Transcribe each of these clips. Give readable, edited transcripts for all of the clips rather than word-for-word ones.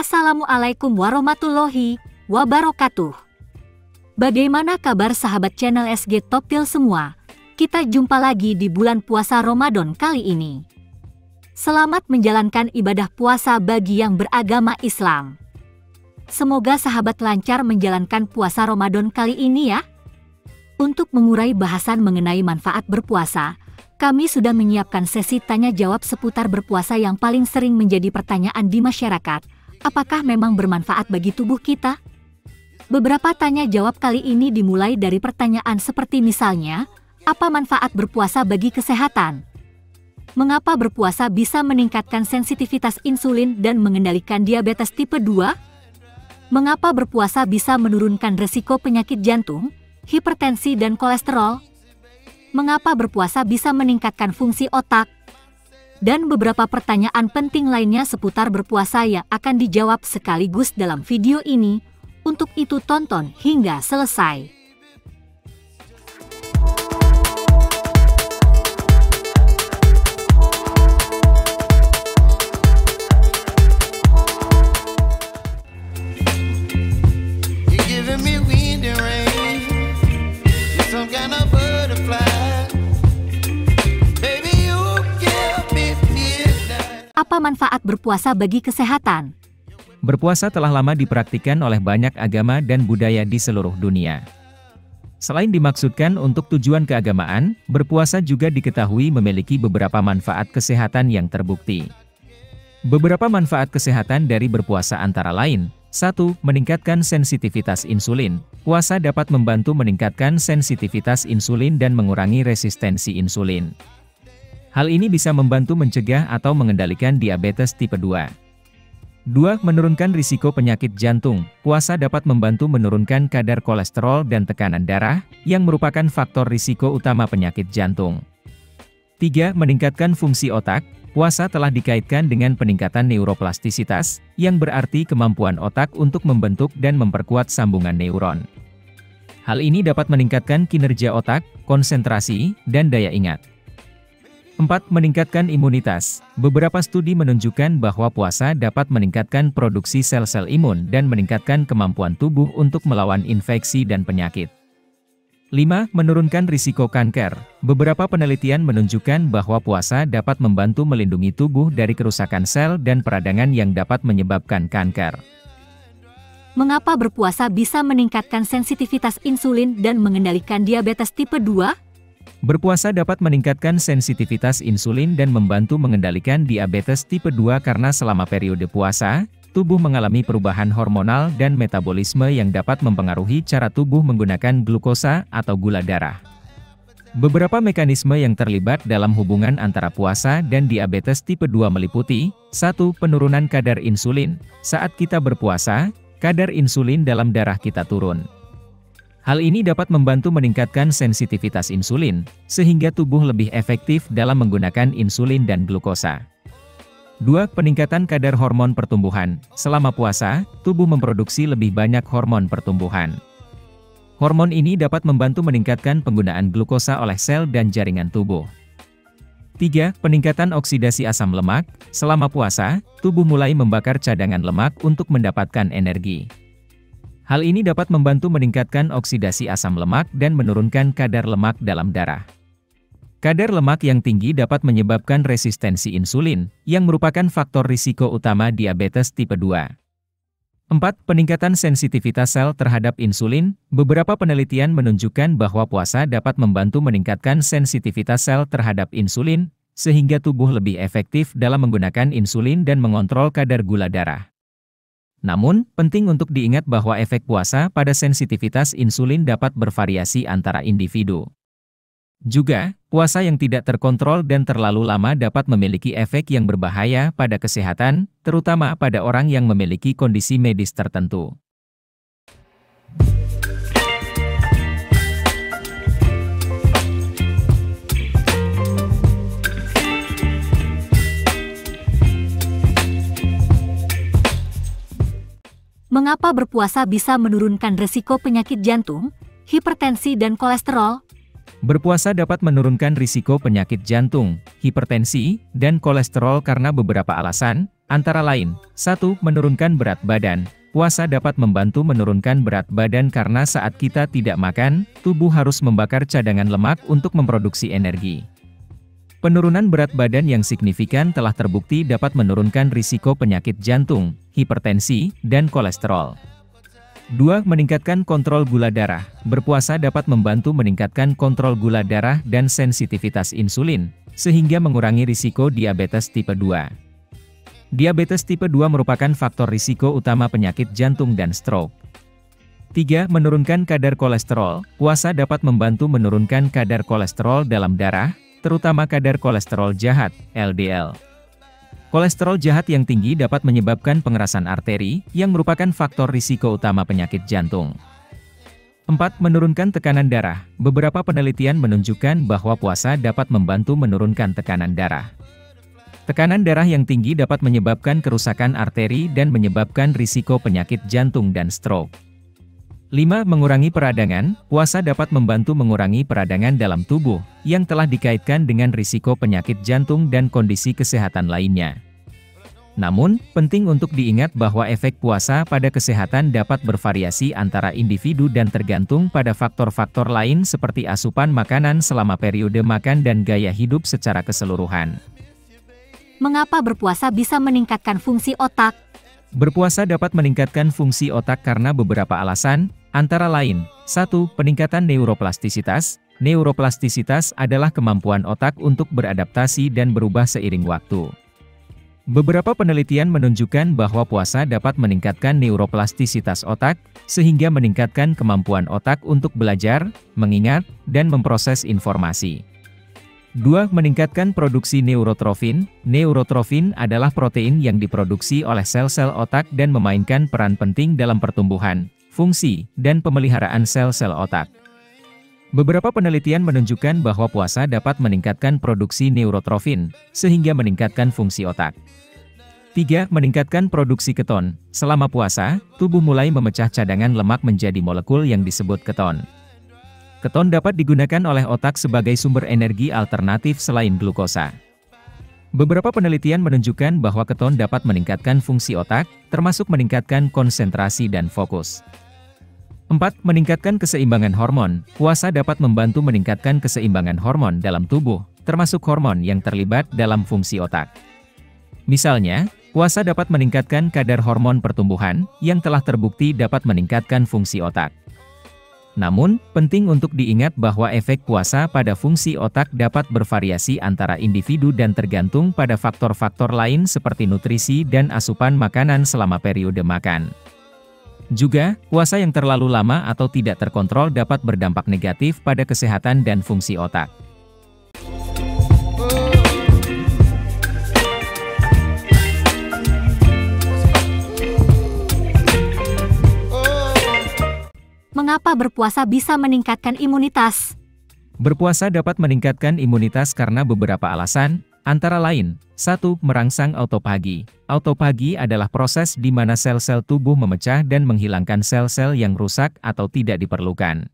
Assalamualaikum warahmatullahi wabarakatuh. Bagaimana kabar sahabat channel SG Topil semua? Kita jumpa lagi di bulan puasa Ramadan kali ini. Selamat menjalankan ibadah puasa bagi yang beragama Islam. Semoga sahabat lancar menjalankan puasa Ramadan kali ini ya. Untuk mengurai bahasan mengenai manfaat berpuasa, kami sudah menyiapkan sesi tanya-jawab seputar berpuasa yang paling sering menjadi pertanyaan di masyarakat. Apakah memang bermanfaat bagi tubuh kita? Beberapa tanya-jawab kali ini dimulai dari pertanyaan seperti misalnya, apa manfaat berpuasa bagi kesehatan? Mengapa berpuasa bisa meningkatkan sensitivitas insulin dan mengendalikan diabetes tipe 2? Mengapa berpuasa bisa menurunkan resiko penyakit jantung, hipertensi dan kolesterol? Mengapa berpuasa bisa meningkatkan fungsi otak? Dan beberapa pertanyaan penting lainnya seputar berpuasa yang akan dijawab sekaligus dalam video ini. Untuk itu tonton hingga selesai. Apa manfaat berpuasa bagi kesehatan? Berpuasa telah lama dipraktikkan oleh banyak agama dan budaya di seluruh dunia. Selain dimaksudkan untuk tujuan keagamaan, berpuasa juga diketahui memiliki beberapa manfaat kesehatan yang terbukti. Beberapa manfaat kesehatan dari berpuasa antara lain, 1. Meningkatkan sensitivitas insulin. Puasa dapat membantu meningkatkan sensitivitas insulin dan mengurangi resistensi insulin. Hal ini bisa membantu mencegah atau mengendalikan diabetes tipe 2. 2. Menurunkan risiko penyakit jantung. Puasa dapat membantu menurunkan kadar kolesterol dan tekanan darah, yang merupakan faktor risiko utama penyakit jantung. 3. Meningkatkan fungsi otak. Puasa telah dikaitkan dengan peningkatan neuroplastisitas, yang berarti kemampuan otak untuk membentuk dan memperkuat sambungan neuron. Hal ini dapat meningkatkan kinerja otak, konsentrasi, dan daya ingat. 4. Meningkatkan imunitas. Beberapa studi menunjukkan bahwa puasa dapat meningkatkan produksi sel-sel imun dan meningkatkan kemampuan tubuh untuk melawan infeksi dan penyakit. 5. Menurunkan risiko kanker. Beberapa penelitian menunjukkan bahwa puasa dapat membantu melindungi tubuh dari kerusakan sel dan peradangan yang dapat menyebabkan kanker. Mengapa berpuasa bisa meningkatkan sensitivitas insulin dan mengendalikan diabetes tipe 2? Berpuasa dapat meningkatkan sensitivitas insulin dan membantu mengendalikan diabetes tipe 2 karena selama periode puasa, tubuh mengalami perubahan hormonal dan metabolisme yang dapat mempengaruhi cara tubuh menggunakan glukosa atau gula darah. Beberapa mekanisme yang terlibat dalam hubungan antara puasa dan diabetes tipe 2 meliputi 1. Penurunan kadar insulin. Saat kita berpuasa, kadar insulin dalam darah kita turun. Hal ini dapat membantu meningkatkan sensitivitas insulin, sehingga tubuh lebih efektif dalam menggunakan insulin dan glukosa. 2. Peningkatan kadar hormon pertumbuhan. Selama puasa, tubuh memproduksi lebih banyak hormon pertumbuhan. Hormon ini dapat membantu meningkatkan penggunaan glukosa oleh sel dan jaringan tubuh. 3. Peningkatan oksidasi asam lemak. Selama puasa, tubuh mulai membakar cadangan lemak untuk mendapatkan energi. Hal ini dapat membantu meningkatkan oksidasi asam lemak dan menurunkan kadar lemak dalam darah. Kadar lemak yang tinggi dapat menyebabkan resistensi insulin, yang merupakan faktor risiko utama diabetes tipe 2. 4. Peningkatan sensitivitas sel terhadap insulin. Beberapa penelitian menunjukkan bahwa puasa dapat membantu meningkatkan sensitivitas sel terhadap insulin, sehingga tubuh lebih efektif dalam menggunakan insulin dan mengontrol kadar gula darah. Namun, penting untuk diingat bahwa efek puasa pada sensitivitas insulin dapat bervariasi antara individu. Juga, puasa yang tidak terkontrol dan terlalu lama dapat memiliki efek yang berbahaya pada kesehatan, terutama pada orang yang memiliki kondisi medis tertentu. Mengapa berpuasa bisa menurunkan resiko penyakit jantung, hipertensi dan kolesterol? Berpuasa dapat menurunkan risiko penyakit jantung, hipertensi, dan kolesterol karena beberapa alasan, antara lain, 1. Menurunkan berat badan. Puasa dapat membantu menurunkan berat badan karena saat kita tidak makan, tubuh harus membakar cadangan lemak untuk memproduksi energi. Penurunan berat badan yang signifikan telah terbukti dapat menurunkan risiko penyakit jantung, hipertensi, dan kolesterol. 2. Meningkatkan kontrol gula darah. Berpuasa dapat membantu meningkatkan kontrol gula darah dan sensitivitas insulin, sehingga mengurangi risiko diabetes tipe 2. Diabetes tipe 2 merupakan faktor risiko utama penyakit jantung dan stroke. 3. Menurunkan kadar kolesterol. Puasa dapat membantu menurunkan kadar kolesterol dalam darah, terutama kadar kolesterol jahat, LDL. Kolesterol jahat yang tinggi dapat menyebabkan pengerasan arteri, yang merupakan faktor risiko utama penyakit jantung. 4. Menurunkan tekanan darah. Beberapa penelitian menunjukkan bahwa puasa dapat membantu menurunkan tekanan darah. Tekanan darah yang tinggi dapat menyebabkan kerusakan arteri dan menyebabkan risiko penyakit jantung dan stroke. 5. Mengurangi peradangan. Puasa dapat membantu mengurangi peradangan dalam tubuh, yang telah dikaitkan dengan risiko penyakit jantung dan kondisi kesehatan lainnya. Namun, penting untuk diingat bahwa efek puasa pada kesehatan dapat bervariasi antara individu dan tergantung pada faktor-faktor lain seperti asupan makanan selama periode makan dan gaya hidup secara keseluruhan. Mengapa berpuasa bisa meningkatkan fungsi otak? Berpuasa dapat meningkatkan fungsi otak karena beberapa alasan, antara lain, 1. Peningkatan neuroplastisitas. Neuroplastisitas adalah kemampuan otak untuk beradaptasi dan berubah seiring waktu. Beberapa penelitian menunjukkan bahwa puasa dapat meningkatkan neuroplastisitas otak, sehingga meningkatkan kemampuan otak untuk belajar, mengingat, dan memproses informasi. 2. Meningkatkan produksi neurotrofin. Neurotrofin adalah protein yang diproduksi oleh sel-sel otak dan memainkan peran penting dalam pertumbuhan, fungsi, dan pemeliharaan sel-sel otak. Beberapa penelitian menunjukkan bahwa puasa dapat meningkatkan produksi neurotrofin, sehingga meningkatkan fungsi otak. 3. Meningkatkan produksi keton. Selama puasa, tubuh mulai memecah cadangan lemak menjadi molekul yang disebut keton. Keton dapat digunakan oleh otak sebagai sumber energi alternatif selain glukosa. Beberapa penelitian menunjukkan bahwa keton dapat meningkatkan fungsi otak, termasuk meningkatkan konsentrasi dan fokus. 4. Meningkatkan keseimbangan hormon. Puasa dapat membantu meningkatkan keseimbangan hormon dalam tubuh, termasuk hormon yang terlibat dalam fungsi otak. Misalnya, puasa dapat meningkatkan kadar hormon pertumbuhan, yang telah terbukti dapat meningkatkan fungsi otak. Namun, penting untuk diingat bahwa efek puasa pada fungsi otak dapat bervariasi antara individu dan tergantung pada faktor-faktor lain seperti nutrisi dan asupan makanan selama periode makan. Juga, puasa yang terlalu lama atau tidak terkontrol dapat berdampak negatif pada kesehatan dan fungsi otak. Mengapa berpuasa bisa meningkatkan imunitas? Berpuasa dapat meningkatkan imunitas karena beberapa alasan, antara lain, 1. Merangsang autofagi. Autofagi adalah proses di mana sel-sel tubuh memecah dan menghilangkan sel-sel yang rusak atau tidak diperlukan.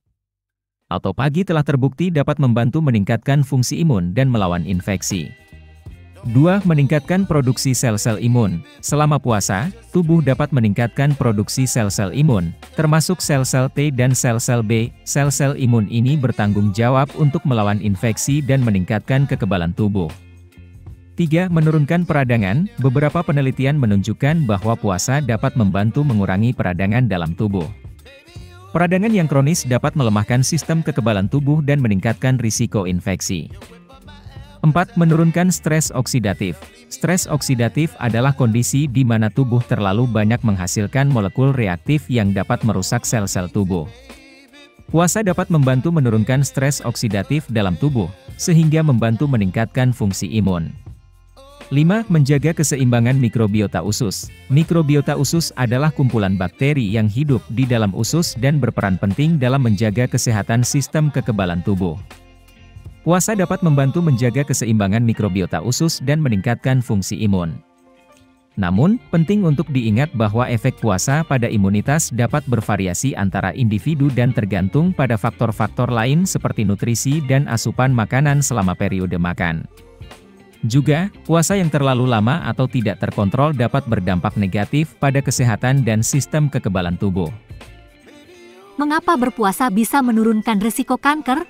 Autofagi telah terbukti dapat membantu meningkatkan fungsi imun dan melawan infeksi. 2. Meningkatkan produksi sel-sel imun. Selama puasa, tubuh dapat meningkatkan produksi sel-sel imun, termasuk sel-sel T dan sel-sel B. Sel-sel imun ini bertanggung jawab untuk melawan infeksi dan meningkatkan kekebalan tubuh. 3. Menurunkan peradangan. Beberapa penelitian menunjukkan bahwa puasa dapat membantu mengurangi peradangan dalam tubuh. Peradangan yang kronis dapat melemahkan sistem kekebalan tubuh dan meningkatkan risiko infeksi. 4. Menurunkan stres oksidatif. Stres oksidatif adalah kondisi di mana tubuh terlalu banyak menghasilkan molekul reaktif yang dapat merusak sel-sel tubuh. Puasa dapat membantu menurunkan stres oksidatif dalam tubuh, sehingga membantu meningkatkan fungsi imun. 5. Menjaga keseimbangan mikrobiota usus. Mikrobiota usus adalah kumpulan bakteri yang hidup di dalam usus dan berperan penting dalam menjaga kesehatan sistem kekebalan tubuh. Puasa dapat membantu menjaga keseimbangan mikrobiota usus dan meningkatkan fungsi imun. Namun, penting untuk diingat bahwa efek puasa pada imunitas dapat bervariasi antara individu dan tergantung pada faktor-faktor lain seperti nutrisi dan asupan makanan selama periode makan. Juga, puasa yang terlalu lama atau tidak terkontrol dapat berdampak negatif pada kesehatan dan sistem kekebalan tubuh. Mengapa berpuasa bisa menurunkan risiko kanker?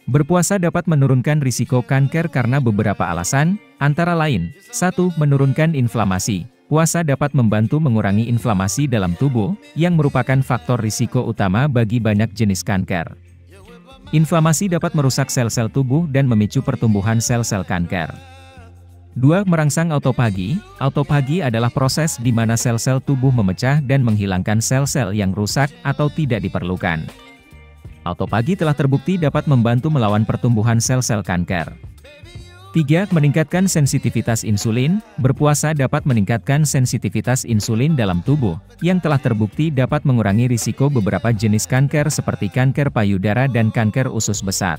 Berpuasa dapat menurunkan risiko kanker karena beberapa alasan, antara lain, 1. Menurunkan inflamasi. Puasa dapat membantu mengurangi inflamasi dalam tubuh, yang merupakan faktor risiko utama bagi banyak jenis kanker. Inflamasi dapat merusak sel-sel tubuh dan memicu pertumbuhan sel-sel kanker. 2. Merangsang autofagi. Autofagi adalah proses di mana sel-sel tubuh memecah dan menghilangkan sel-sel yang rusak atau tidak diperlukan. Autofagi telah terbukti dapat membantu melawan pertumbuhan sel-sel kanker. 3. Meningkatkan sensitivitas insulin. Berpuasa dapat meningkatkan sensitivitas insulin dalam tubuh, yang telah terbukti dapat mengurangi risiko beberapa jenis kanker seperti kanker payudara dan kanker usus besar.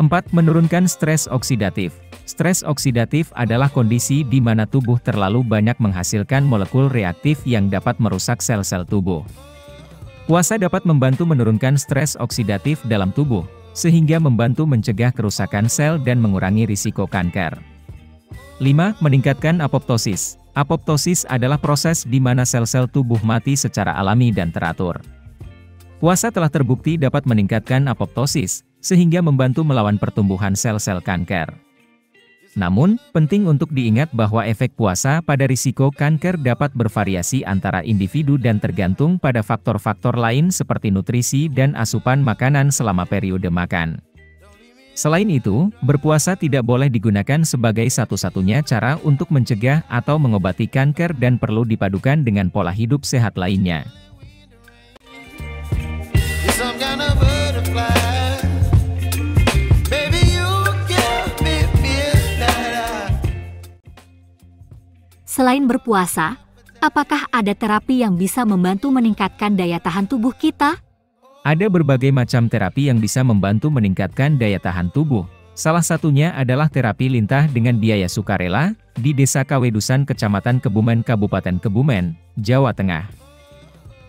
4. Menurunkan stres oksidatif. Stres oksidatif adalah kondisi di mana tubuh terlalu banyak menghasilkan molekul reaktif yang dapat merusak sel-sel tubuh. Puasa dapat membantu menurunkan stres oksidatif dalam tubuh, sehingga membantu mencegah kerusakan sel dan mengurangi risiko kanker. 5. Meningkatkan apoptosis. Apoptosis adalah proses di mana sel-sel tubuh mati secara alami dan teratur. Puasa telah terbukti dapat meningkatkan apoptosis, sehingga membantu melawan pertumbuhan sel-sel kanker. Namun, penting untuk diingat bahwa efek puasa pada risiko kanker dapat bervariasi antara individu dan tergantung pada faktor-faktor lain seperti nutrisi dan asupan makanan selama periode makan. Selain itu, berpuasa tidak boleh digunakan sebagai satu-satunya cara untuk mencegah atau mengobati kanker dan perlu dipadukan dengan pola hidup sehat lainnya. Selain berpuasa, apakah ada terapi yang bisa membantu meningkatkan daya tahan tubuh kita? Ada berbagai macam terapi yang bisa membantu meningkatkan daya tahan tubuh. Salah satunya adalah terapi lintah dengan biaya sukarela, di Desa Kawedusan Kecamatan Kebumen Kabupaten Kebumen, Jawa Tengah.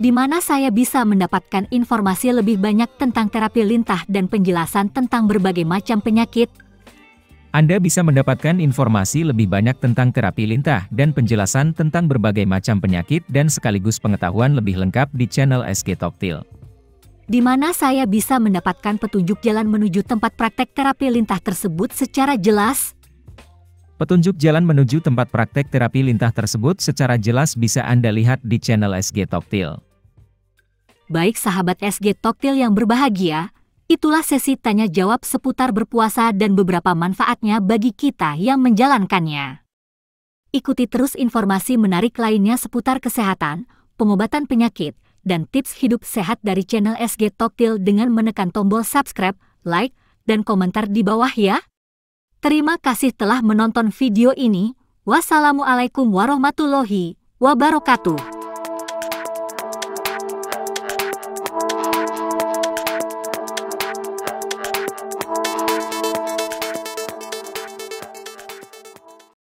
Di mana saya bisa mendapatkan informasi lebih banyak tentang terapi lintah dan penjelasan tentang berbagai macam penyakit? Anda bisa mendapatkan informasi lebih banyak tentang terapi lintah dan penjelasan tentang berbagai macam penyakit dan sekaligus pengetahuan lebih lengkap di channel SG Toktil. Di mana saya bisa mendapatkan petunjuk jalan menuju tempat praktek terapi lintah tersebut secara jelas? Petunjuk jalan menuju tempat praktek terapi lintah tersebut secara jelas bisa Anda lihat di channel SG Toktil. Baik sahabat SG Toktil yang berbahagia, itulah sesi tanya-jawab seputar berpuasa dan beberapa manfaatnya bagi kita yang menjalankannya. Ikuti terus informasi menarik lainnya seputar kesehatan, pengobatan penyakit, dan tips hidup sehat dari channel SG Toktil dengan menekan tombol subscribe, like, dan komentar di bawah ya. Terima kasih telah menonton video ini. Wassalamualaikum warahmatullahi wabarakatuh.